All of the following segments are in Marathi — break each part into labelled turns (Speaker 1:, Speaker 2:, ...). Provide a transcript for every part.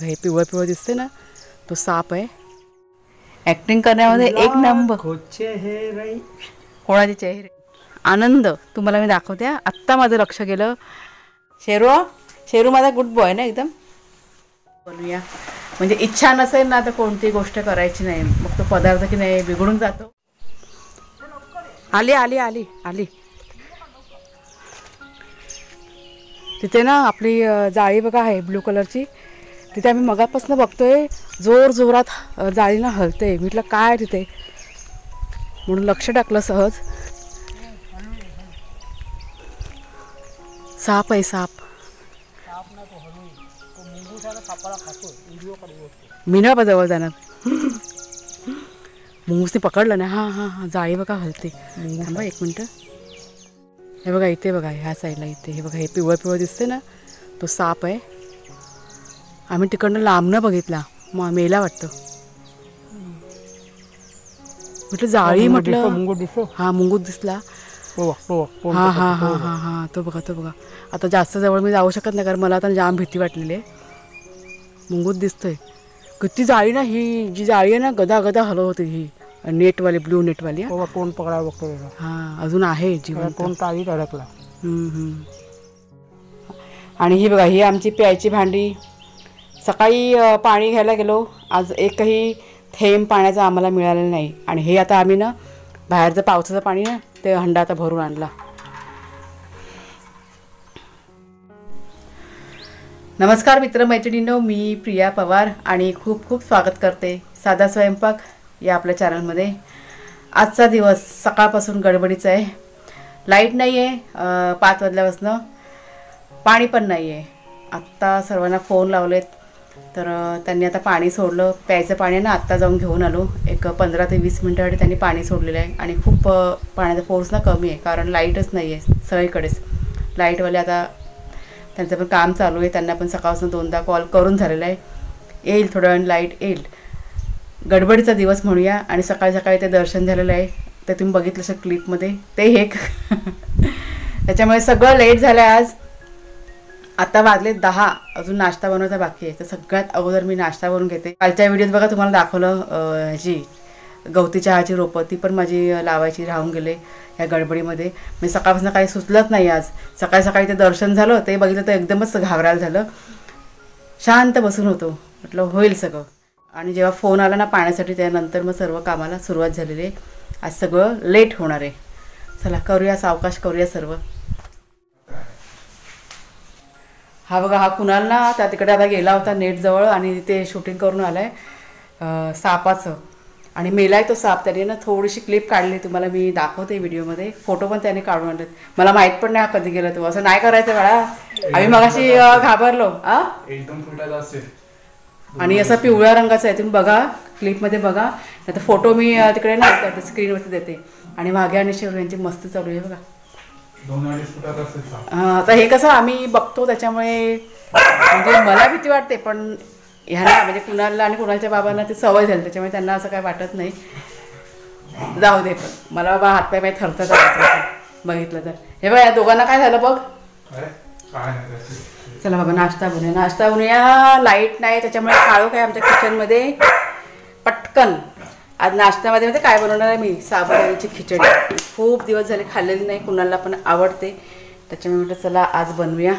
Speaker 1: हे पिवळं पिवळं दिसते ना, तो साप आहे. ऍक्टिंग करण्यामध्ये एक नंबर. कोणाचे चेहरे. आनंद तुम्हाला मी दाखवते. आत्ता माझं लक्ष गेलं. शेरू माझा गुड बॉय ना एकदम. बोलूया म्हणजे इच्छा नसेल ना तर कोणती गोष्ट करायची नाही, मग तो पदार्थ की नाही बिघडून जातो. आली आली आली आली. तिथे ना आपली जाळी बघा आहे ब्लू कलरची, तिथे आम्ही मगापासून बघतोय जोर जोरात जाळी ना हलते. म्हटलं काय तिथे, म्हणून लक्ष टाकलं सहज. साप आहे साप. मी ना जवळ जाणार. मुंगूसने पकडलं ना. हां हां हां जाळी बघा हलते. थांबा एक मिनटं. हे बघा इथे बघा ह्या साईडला इथे हे बघा हे पिवळं पिवळं दिसते ना, तो साप आहे. आम्ही तिकडनं लांबनं बघितला, मग मेला वाटतं. म्हटलं जाळी म्हटलं. हा मुंगूस दिसला. हां हां हां हां हां तो बघा तो बघा. आता जास्त जवळ मी जाऊ शकत नाही कारण मला आता जाम भीती वाटलेली आहे. मुंगूस दिसतोय. किती जाळी ना ही जी जाळी आहे ना गदा गदा हलव होती ही नेटवाली ब्लू नेटवाली.
Speaker 2: कोण पकडायला बघतो.
Speaker 1: हां अजून आहे जीवन.
Speaker 2: कोण टाळीत अडकला.
Speaker 1: आणि ही बघा ही आमची प्यायची भांडी. सकाळी पाणी घ्यायला गेलो, आज एकही थेंब पाण्याचा आम्हाला मिळालेलं नाही. आणि हे आता आम्ही ना बाहेरचं पावसाचं पाणी ना ते हंडा आता भरून आणला. नमस्कार मित्रमैत्रिणींनो, मी प्रिया पवार आणि खूप खूप स्वागत करते साधा स्वयंपाक या आपल्या चॅनलमध्ये. आजचा दिवस सकाळपासून गडबडीचा आहे. लाईट नाही आहे 5 वाजल्यापासून, पाणी पण नाही आहे. आत्ता सर्वांना फोन लावलेत तर त्यांनी आता पाणी सोडलं. प्यायचं पाणी ना आत्ता जाऊन घेऊन आलो. एक 15 ते 20 मिनटासाठी त्यांनी पाणी सोडलेलं आहे. आणि खूप पाण्याचा फोर्स ना कमी आहे कारण लाईटच नाही आहे सगळीकडेच. लाईटवाले आता त्यांचं पण काम चालू आहे. त्यांना पण सकाळपासून 2दा कॉल करून झालेला आहे. येईल थोड्या वेळाने लाईट येईल. गडबडीचा दिवस म्हणूया. आणि सकाळी सकाळी ते दर्शन झालेलं आहे ते तुम्ही बघितलं असेल क्लिपमध्ये. ते एक त्याच्यामुळे सगळं लेट झालं आहे आज. आता वाजले 10, अजून नाश्ता बनवायचा बाकी आहे. तर सगळ्यात अगोदर मी नाश्ता बनवून घेते. कालच्या व्हिडिओत बघा तुम्हाला दाखवलं ह्याची गवती चहाची रोपं, ती पण माझी लावायची राहून गेले ह्या गडबडीमध्ये. मी सकाळपासून काही सुचलंच नाही आज. सकाळी सकाळी ते दर्शन झालं, ते बघितलं तर एकदमच घाबरायला झालं. शांत बसून होतो, म्हटलं होईल सगळं. आणि जेव्हा फोन आला ना पाण्यासाठी त्यानंतर मग सर्व कामाला सुरुवात झालेली आहे. आज सगळं लेट होणार आहे. चला करूया सावकाश करूया सर्व. हा बघा हा कुणाल ना त्या तिकडे आता गेला होता नेटजवळ आणि ते शूटिंग करून आला आहे सापाचं. आणि मेलाय तो साप. त्याने ना थोडीशी क्लिप काढली, तुम्हाला मी दाखवते व्हिडिओमध्ये. फोटो पण त्याने काढून आणलेत. मला माहीत पण नाही कधी गेला तो. असं नाही करायचं बाळा. आम्ही मगाशी घाबरलो.
Speaker 2: एकदम फुटायला असेल.
Speaker 1: आणि असं पिवळ्या रंगाचं आहे, तुम्ही बघा क्लिपमध्ये बघा. नाही तर फोटो मी तिकडे ना स्क्रीनवरती देते. आणि वाघ्या आणि शेरू यांची मस्ती चालू आहे बघा. आता हे कसं आम्ही बघतो त्याच्यामुळे म्हणजे मला भीती वाटते, पण ह्यांना म्हणजे कुणाला आणि कुणालच्या बाबांना ती सवय झाली त्याच्यामुळे त्यांना असं काय वाटत नाही. जाऊ दे. पण मला बाबा हातपाय पाय थरथर बघितलं तर. हे बघा या दोघांना काय झालं बघ. चला बाबा नाश्ता बनवूया. लाईट नाही त्याच्यामुळे काळोख आहे आमच्या किचनमध्ये. पटकन आज नाश्त्यामध्ये म्हणजे काय बनवणार आहे मी, साबुदाण्याची खिचडी. खूप दिवस झाले खाल्लेली नाही, कुणाला पण आवडते त्याच्यामुळे म्हटलं चला आज बनवूया.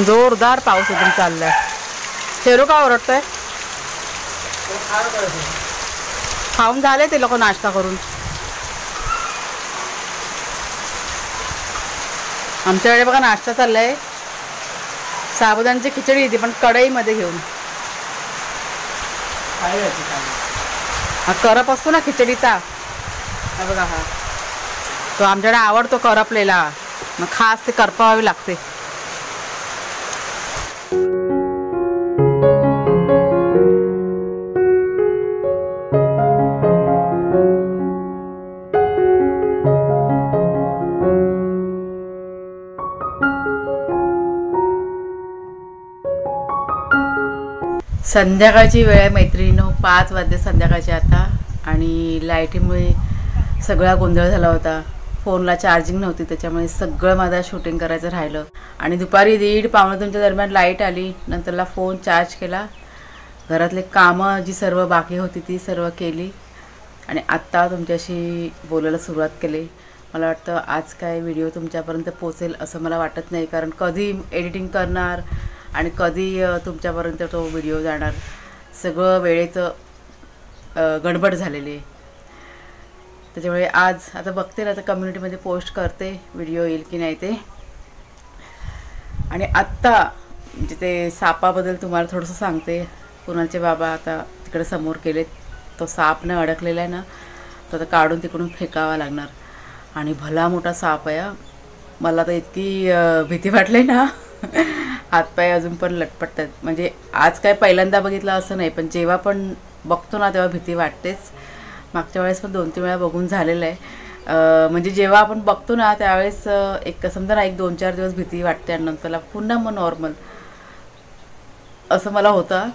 Speaker 1: जोरदार पाऊस एकदम चाललाय. शेरू का ओरडतोय. खाऊन झाले ते लोक नाश्ता करून. आमच्याकडे बघा नाश्ता चाललाय. साबुदाण्याची खिचडी येते पण कढईमध्ये घेऊन. हा करप असतो ना खिचडीचा, हा बघा हा तो आमच्याकडे आवडतो करपलेला. मग खास ते करपावी लागते. संध्याकाळची वेळ आहे मैत्रिणीनो, 5 वाजले संध्याकाळचे आता. आणि लाईटीमुळे सगळा गोंधळ झाला होता. फोनला चार्जिंग नव्हती, त्याच्यामुळे सगळं माझं शूटिंग करायचं राहिलं. आणि दुपारी 1:30-1:45 दरम्यान लाईट आली. नंतरला फोन चार्ज केला, घरातले कामं जी सर्व बाकी होती ती सर्व केली आणि आत्ता तुमच्याशी बोलायला सुरुवात केली. मला वाटतं आज काय व्हिडिओ तुमच्यापर्यंत पोचेल असं मला वाटत नाही, कारण कधी एडिटिंग करणार आणि कधी तुमच्यापर्यंत तो व्हिडिओ जाणार, सगळं वेळेचं गडबड झालेली आहे. त्याच्यामुळे आज आता बघते ना, आता कम्युनिटीमध्ये पोस्ट करते व्हिडिओ येईल की नाही ते. आणि आत्ता म्हणजे ते सापाबद्दल तुम्हाला थोडंसं सांगते. कुणालचे बाबा आता तिकडे समोर गेलेत, तो साप न अडकलेला आहे ना, तो आता काढून तिकडून फेकावा लागणार. आणि भला मोठा साप आहे. मला तर इतकी भीती वाटली ना, हातपाय अजून पण लटपटतात. म्हणजे आज काय पहिल्यांदा बघितलं असं नाही, पण जेव्हा पण बघतो ना तेव्हा भीती वाटतेच. मागच्या वेळेस पण 2-3 वेळा बघून झालेलं आहे. म्हणजे जेव्हा आपण बघतो ना त्यावेळेस एक समजा ना 1-2-4 दिवस भीती वाटते आणि नंतरला पुन्हा मग नॉर्मल असं मला होतं.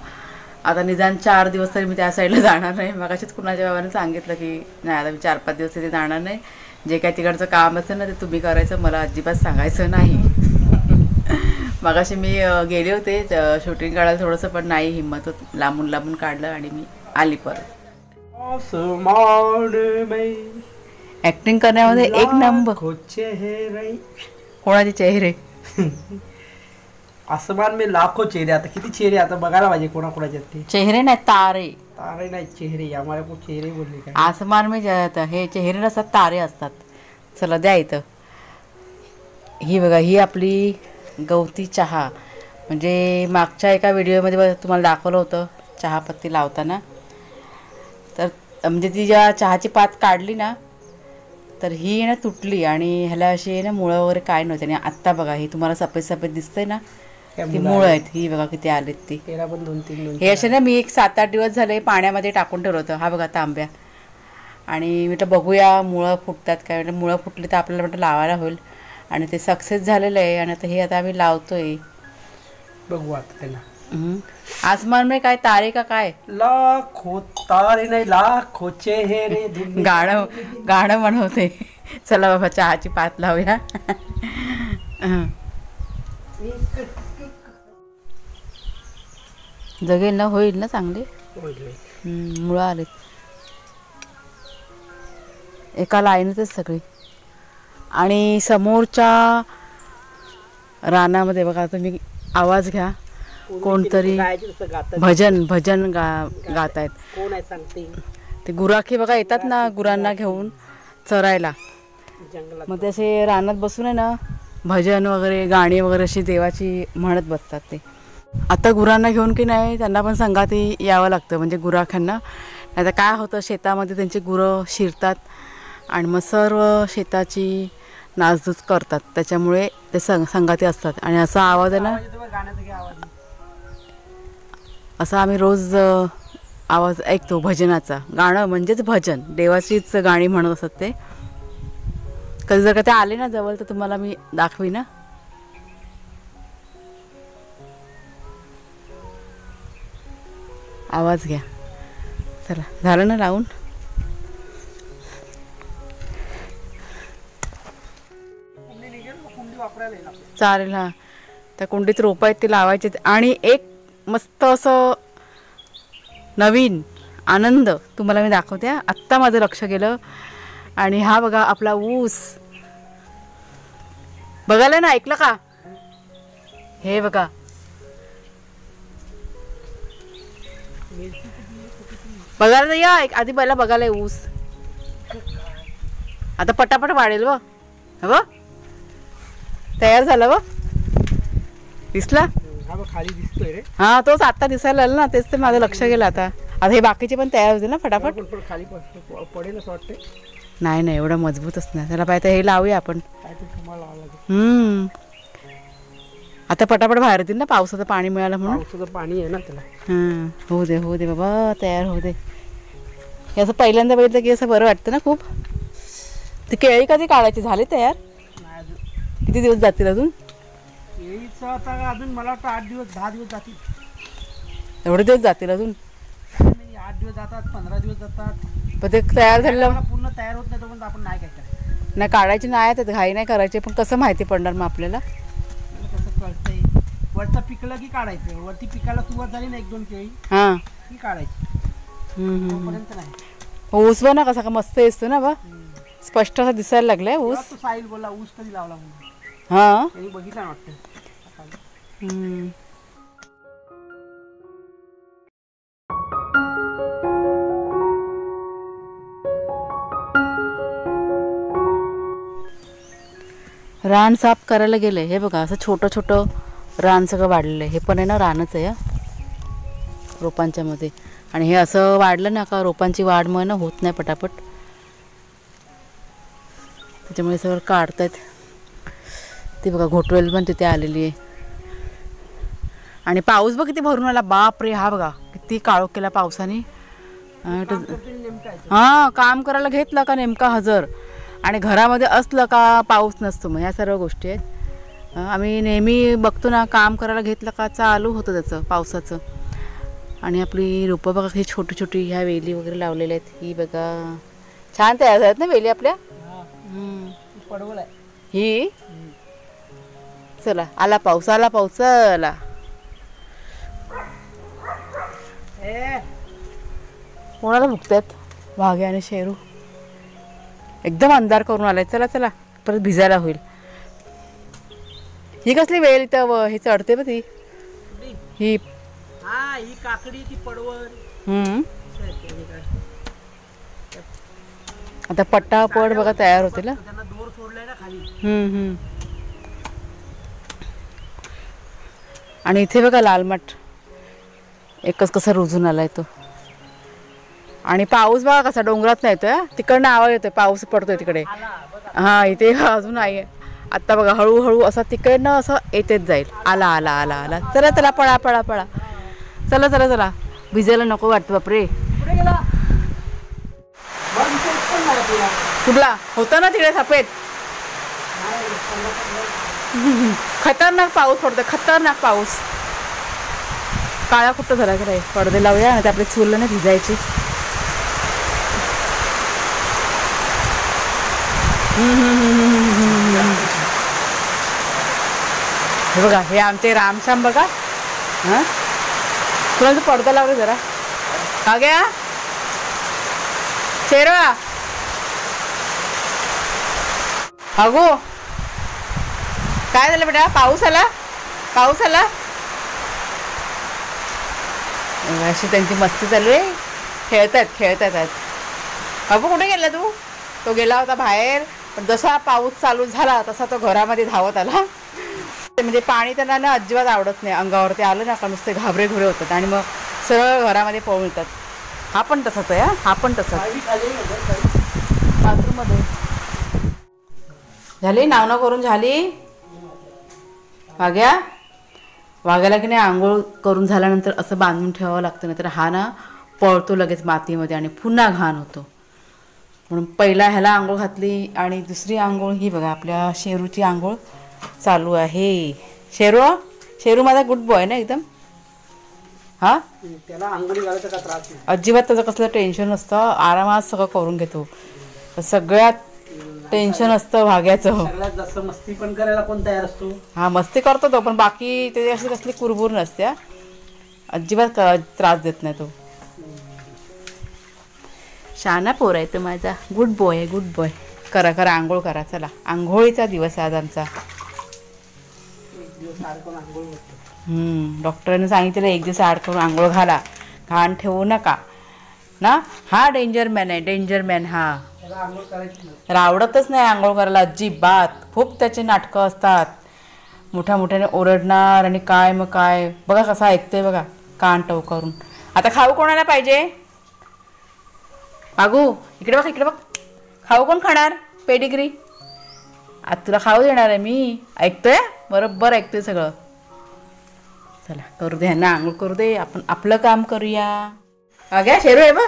Speaker 1: आता निदान 4 दिवस तरी मी त्या साईडला जाणार नाही. मगाशीच कुणाच्या बाबाने सांगितलं की नाही आता मी 4-5 दिवस तिथे जाणार नाही. जे काय तिकडचं काम असेल ना ते तुम्ही करायचं, मला अजिबात सांगायचं नाही. मगाशी मी गेले होते शूटिंग काढायला थोडंसं, पण नाही हिंमत होत, लांबून लांबून काढलं आणि मी आली परत. ऍक्टिंग करण्यामध्ये एक नंबर. कोणाचे चेहरे?
Speaker 2: आसमान में लाखो चेहरे. आता किती चेहरे आता बघायला पाहिजे कोणाकोणाचे ते
Speaker 1: चेहरे नाही, तारे.
Speaker 2: तारे नाही, चेहरे. आम्हाला को चेहरे बोलले काय?
Speaker 1: आसमान में हे चेहरे नसतात, तारे असतात. चला द्या इथं. ही बघा, ही आपली गवती चहा. म्हणजे मागच्या एका व्हिडिओमध्ये तुम्हाला दाखवलं होतं चहापत्ती लावताना. तर म्हणजे ती ज्या चहाची पात काढली ना, तर ही ना तुटली आणि ह्याला अशी ना मुळं वगैरे काय नव्हते. आणि आत्ता बघा ही तुम्हाला सफेद सफेद दिसतंय ना, ती मुळं आहेत. ही बघा किती आलेत ती.
Speaker 2: त्याला पण 2-3
Speaker 1: हे असे ना मी एक 7-8 दिवस झाले पाण्यामध्ये टाकून ठेवलं होतं. हा बघा तांब्या. आणि म्हटलं बघूया मुळं फुटतात काय. म्हटलं मुळं फुटली तर आपल्याला म्हटलं लावायला होईल. आणि ते सक्सेस झालेलं आहे. आणि आता हे आता आम्ही लावतोय.
Speaker 2: बघू आता त्याला.
Speaker 1: आसमान में काय तारे का काय?
Speaker 2: लाखो तारे नाही, लाखो चेहरे.
Speaker 1: गाणं म्हणवते. चला बाबा चहाची पात लावूया. जगेल ना, होईल ना चांगले. मुळं आलेत एका लाईनीतच सगळी. आणि समोरच्या रानामध्ये बघा तुम्ही आवाज घ्या, कोणतरी भजन गात आहेत.
Speaker 2: कोण आहे सांगते?
Speaker 1: ते गुराखी बघा येतात ना गुरांना घेऊन चरायला. मग ते असे रानात बसून आहे ना भजन वगैरे गाणी वगैरे अशी देवाची म्हणत बसतात ते. आता गुरांना घेऊन की नाही त्यांना पण संगाती यावं लागतं, म्हणजे गुराख्यांना. नाही तर काय होतं, शेतामध्ये त्यांची गुरं शिरतात आणि मग सर्व शेताची नासधूस करतात. त्याच्यामुळे ते संगाती असतात. आणि असा आवाज आहे ना, असा आम्ही रोज आवाज ऐकतो भजनाचा. गाणं म्हणजेच भजन, देवाचीच गाणी म्हणत असतात ते. कधी जर का ते आले ना जवळ तर तुम्हाला मी दाखवी ना. आवाज घ्या. चला झालं ना लावून. चालेल. हा त्या कुंडीत रोपं आहेत ते लावायचे. आणि एक मस्त असं नवीन आनंद तुम्हाला मी दाखवते. आत्ता माझं लक्ष गेलं. आणि हा बघा आपला ऊस बघायला ना, ऐकलं का? हे बघा बघायला या आधी पहिला बघायला ऊस. आता पटापट वाढेल व. हो तयार झालं व. दिसला?
Speaker 2: खाली दिसतोय रे.
Speaker 1: हा तोच आता दिसायला आला ना, तेच ते माझं लक्ष गेलं. आता हे बाकीचे पण तयार होते ना फटाफट.
Speaker 2: खाली पडेल असं वाटतंय.
Speaker 1: नाही नाही एवढं मजबूतच नाही त्याला. पाहिजे हे लावूया आपण. आता पटापट बाहेर येतील ना, पावसाचं पाणी मिळालं म्हणून.
Speaker 2: पावसाचं पाणी आहे ना त्याला.
Speaker 1: होऊ दे बाबा, तयार होऊ दे. हे असं पहिल्यांदा बघितलं की असं बरं वाटतं ना खूप. ती केळी कधी काढायची? झाली तयार? किती दिवस जातील अजून?
Speaker 2: केळीचं आता अजून मला वाटतं 8 दिवस 10 दिवस जातील.
Speaker 1: एवढे दिवस जातील अजून?
Speaker 2: 8 दिवस जातात, 15 दिवस जातात.
Speaker 1: पण ते तयार झालेलं
Speaker 2: पूर्ण तयार होत नाही तोपर्यंत आपण नाही काय करायचं.
Speaker 1: नाही, काढायची नाही तर घाई नाही करायची, पण कसं माहिती पडणार मग आपल्याला?
Speaker 2: कसं कळतंय? वरचं पिकलं की काढायचं. वरती पिकायला सुरुवात झाली ना 1-2 केळी
Speaker 1: हां.
Speaker 2: की काढायची. तोपर्यंत नाही.
Speaker 1: ऊस बघ ना कसा का मस्त दिसतो ना बा, स्पष्ट असा दिसायला लागलाय ऊस.
Speaker 2: तो साहिल बोलला ऊस कधी लावला म्हणून.
Speaker 1: हां.
Speaker 2: त्यांनी बघितला वाटतं.
Speaker 1: रान साफ करायला गेले. हे बघा असं छोटं छोटं रान सगळं वाढलेलं आहे. हे पण आहे ना रानच आहे रोपांच्या मध्ये. आणि हे असं वाढलं ना का रोपांची वाढ मग ना होत नाही पटापट, त्याच्यामुळे सगळं काढतायत. ते बघा घोटवेल पण तिथे आलेली आहे. आणि पाऊस बघ किती भरून आला, बाप रे. हा बघा किती काळोख केला पावसाने. हां, काम करायला घेतलं का नेमका हजर, आणि घरामध्ये असलं का पाऊस नसतो. मग ह्या सर्व गोष्टी आहेत. आम्ही नेहमी बघतो ना, काम करायला घेतलं का चालू होतं त्याचं पावसाचं. आणि आपली रोपं बघा ही छोटी छोटी ह्या वेली वगैरे लावलेल्या आहेत. ही बघा छान तयार झाल्यात ना वेली आपल्या.
Speaker 2: पडवळ आहे
Speaker 1: ही. चला आला पाऊस, आला पाऊस. चला कोणाला भुकतात? वाघे आणि शेरू. एकदम अंधार करून आलाय. चला चला परत भिजायला होईल. ही कसली वेळ इथं हे चढते बघ ती. ही
Speaker 2: ही काकडी, ती पडवळ.
Speaker 1: आता पट्टापड बघा तयार होते ना.
Speaker 2: त्यांना दोर सोडलाय ना खाली.
Speaker 1: आणि इथे बघा लालमाट एकच कसा रुजून आलाय तो. आणि पाऊस बघा कसा डोंगरात नाही येतोय, तिकडनं आवाज येतोय पाऊस पडतोय तिकडे. हा, इथे अजून आहे. आता बघा हळूहळू असा तिकडनं असं येतेच जाईल. आला आला आला आला. चला चला पळा पळा पळा. चला चला चला. भिजायला नको वाटतं बापरे. कुठला होता ना तिकडे सफेद? खतरनाक पाऊस पडतोय, खतरनाक पाऊस. काळा कुठं झाला की नाही. पडदे लावूया आणि आपले चूल ना भिजायची. हे बघा हे आमचे रामश्याम बघा. हां, तुला पडदा लावलं जरा. हा गया शेरवा. अगो काय झालं बेटा? पाऊस आला, पाऊस आला. अशी त्यांची मस्ती चालू आहे. खेळतात खेळतात आज. अगो कुठे गेला तू? तो गेला होता बाहेर, पण जसा पाऊस चालू झाला तसा तो घरामध्ये धावत आला. म्हणजे पाणी त्यांना ना अजिबात आवडत नाही. अंगावरती आलं ना का नुसते घाबरे घुरे होतात आणि मग सरळ घरामध्ये पळून येतात. हा पण तसाच आहे. हा पण तसाच. बाथरूममध्ये झाली नाव करून झाली. वाघ्या वाघ्याला की नाही आंघोळ करून झाल्यानंतर असं बांधून ठेवावं लागतं, नाही तर हा ना पळतो लगेच मातीमध्ये आणि पुन्हा घाण होतो. म्हणून पहिला ह्याला आंघोळ घातली आणि दुसरी आंघोळ ही बघा आपल्या शेरूची आंघोळ चालू आहे. शेरू, शेरू माझा गुड बॉय ना एकदम. हा,
Speaker 2: त्याला आंघोळी घालायचा का त्रास नाही.
Speaker 1: अजिबात त्याचं कसलं टेन्शन नसतं. आरामात सगळं करून घेतो. सगळ्यात टेन्शन असतं भाग्याचं.
Speaker 2: सगळ्यात जास्त मस्ती पण करायला कोण तयार असतो?
Speaker 1: हा, मस्ती करतो तो, पण बाकी त्याची अशी कसली कुरबुर नसते. अजिबात त्रास देत नाही तो. शाना पोर आहे तो माझा. गुड बॉय आहे, गुड बॉय. करा करा आंघोळ करा. चला आंघोळीचा दिवस आहे आज आमचा. डॉक्टरांनी सांगितलं एक दिवस आड करून आंघोळ घाला, घाण ठेवू नका ना. हा डेंजर मॅन आहे, डेंजर मॅन. हा त्याला आवडतच नाही आंघोळ करायला अजिबात. खूप त्याचे नाटकं असतात. मोठ्या मोठ्याने ओरडणार आणि काय मग काय. बघा कसा ऐकतोय बघा कान टव करून. आता खाऊ कोणाला पाहिजे? बागू इकडे बघ, इकडे बघ. खाऊ कोण खाणार? पेडिग्री. आता तुला खाऊ देणार आहे मी. ऐकतोय बरोबर, ऐकतोय सगळं. चला करू दे ह्यांना आंघोळ करू दे, आपण आपलं काम करूया. अगं शेरू आहे बघ.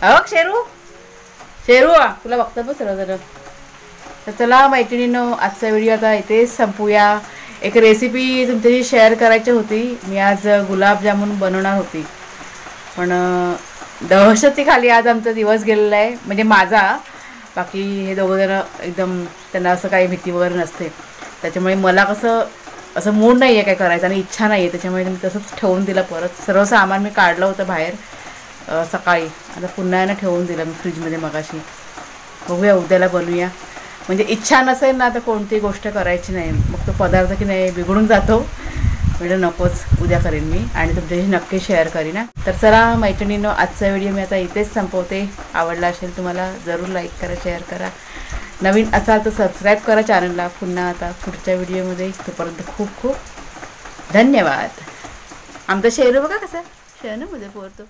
Speaker 1: अहो शेरू, शेरू तुला बघतं बघ सगळं जरा. तर चला मैत्रिणींनो, आजचा व्हिडिओ आता इथेच संपूया. एक रेसिपी तुमच्याशी शेअर करायची होती. मी आज गुलाबजामुन बनवणार होती, पण दहशतीखाली आज आमचा दिवस गेलेला आहे, म्हणजे माझा. बाकी हे दोघंजणं एकदम त्यांना असं काही भीती वगैरे नसते, त्याच्यामुळे मला कसं असं मूड नाही आहे काय करायचं आणि इच्छा नाही आहे, त्याच्यामुळे मी तसंच ठेवून दिलं. परत सर्व सामान मी काढलं होतं बाहेर सकाळी, आता पुन्हा यांना ठेवून दिलं मी फ्रीजमध्ये मगाशी. बघूया उद्याला बनवूया. म्हणजे इच्छा नसेल ना तर कोणती गोष्ट करायची नाही, मग तो पदार्थ की नाही बिघडून जातो. म्हणजे नकोच, उद्या करेन मी आणि तुमच्याशी नक्की शेअर करीन ना. तर चला मैत्रिणींनो, आजचा व्हिडिओ मी आता इथेच संपवते. आवडला असेल तुम्हाला जरूर लाईक करा, शेअर करा. नवीन असाल तर सबस्क्राईब करा चॅनलला. पुन्हा आता पुढच्या व्हिडिओमध्ये, तोपर्यंत खूप खूप धन्यवाद. आमचा शेरू बघा कसा शेण मध्ये पोरतो.